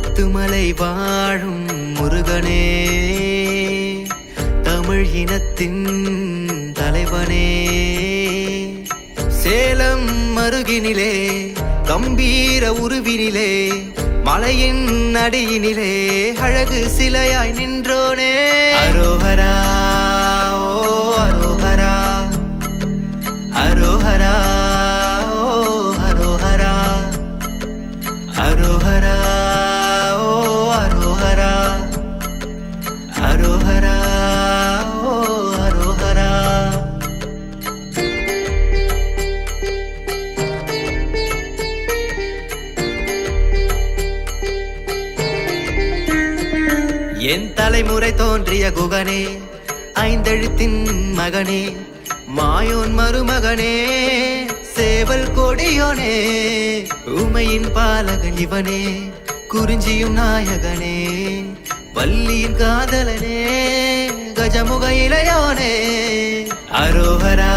முத்துமலை வாழும் முருகனே, தமிழ் இனத்தின் தலைவனே. சேலம் அருகினிலே கம்பீர உருவினிலே மலையின் அடியினிலே அழகு சிலையாய் நின்றோனே. அரோஹரா ஓ அரோஹரா, அரோஹரா ஓ அரோஹரா, அரோஹரா ஓ அரோஹரா, அரோஹரா ஓ அரோஹரா. என் தலைமுறை தோன்றிய குகனே, ஐந்தெழுத்தின் மகனே, மாயோன் மருமகனே, சேவல் கொடியோனே, உமையின் பாலகன் இவனே, குறிஞ்சியும் நாயகனே, வள்ளியின் காதலனே, கஜமுக இளையோனே. அரோஹரா